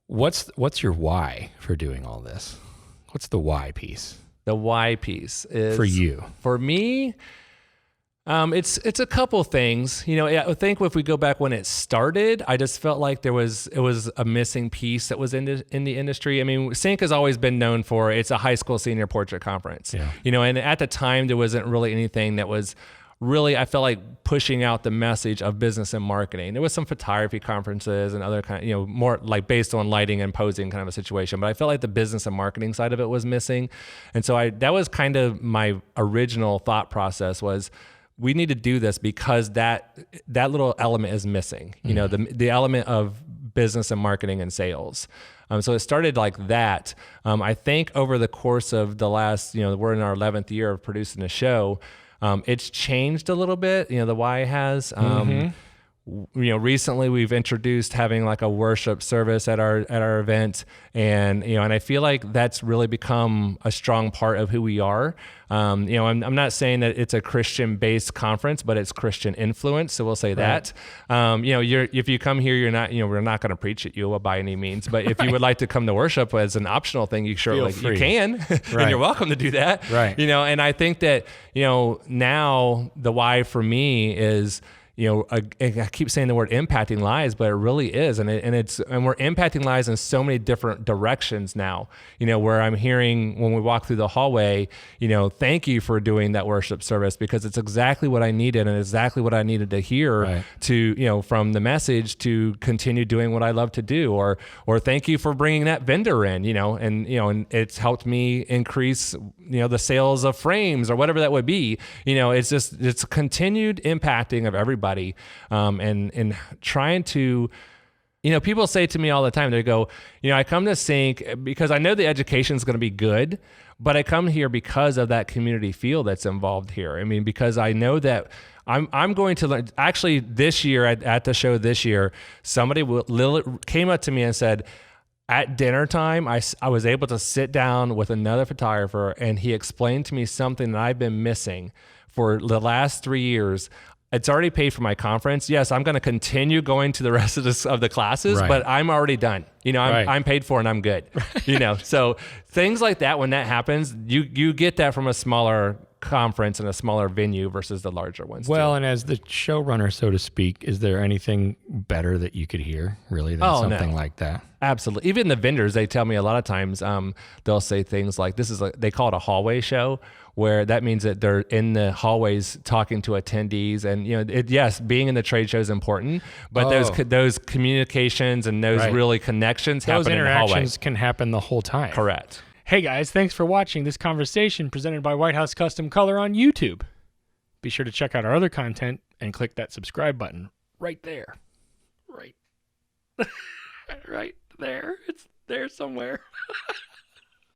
What's your why for doing all this? What's the why piece? The why piece is for you. For me, it's a couple things. I think if we go back when it started, I just felt like it was a missing piece that was in the industry. I mean, Sync has always been known for it's a high school senior portrait conference. Yeah. And at the time there wasn't really anything that was really, I felt like, pushing out the message of business and marketing. There was some photography conferences and other kind, more like based on lighting and posing kind of a situation. But I felt like the business and marketing side of it was missing. And so that was kind of my original thought process was, we need to do this because that little element is missing. The element of business and marketing and sales. So it started like that. I think over the course of the last, we're in our 11th year of producing a show. It's changed a little bit. The why has. Recently we've introduced having like a worship service at our event, and I feel like that's really become a strong part of who we are. I'm not saying that it's a Christian-based conference, but it's Christian influence. So we'll say that. If you come here, you're not, we're not going to preach at you by any means. But if you would like to come to worship as an optional thing, you can, and you're welcome to do that. Right. And I think that now the why for me is. I keep saying the word impacting lives, but it really is. And we're impacting lives in so many different directions now, where I'm hearing when we walk through the hallway, thank you for doing that worship service because it's exactly what I needed and exactly what I needed to hear to, from the message to continue doing what I love to do, or thank you for bringing that vendor in, and it's helped me increase, the sales of frames or whatever that would be. It's continued impacting of everybody. And trying to, people say to me all the time, they go, I come to Sync because I know the education is going to be good, but I come here because of that community feel that's involved here. I mean, because I know that I'm going to learn. Actually, this year at the show this year, somebody came up to me and said, at dinner time, I was able to sit down with another photographer and he explained to me something that I've been missing for the last 3 years. It's already paid for my conference. Yes, I'm going to continue going to the rest of the classes, but I'm already done. I'm paid for and I'm good. So things like that, when that happens, you get that from a smaller conference and a smaller venue versus the larger ones. Well, and as the showrunner, so to speak, is there anything better that you could hear really than something like that? Absolutely. Even the vendors, they tell me a lot of times, they'll say things like, they call it a hallway show, where that means that they're in the hallways talking to attendees. And, yes, being in the trade show is important, but those communications and those really connections happen in the hallway. Those interactions can happen the whole time. Correct. Hey guys, thanks for watching this conversation presented by White House Custom Color on YouTube. Be sure to check out our other content and click that subscribe button right there. Right. Right there. It's there somewhere.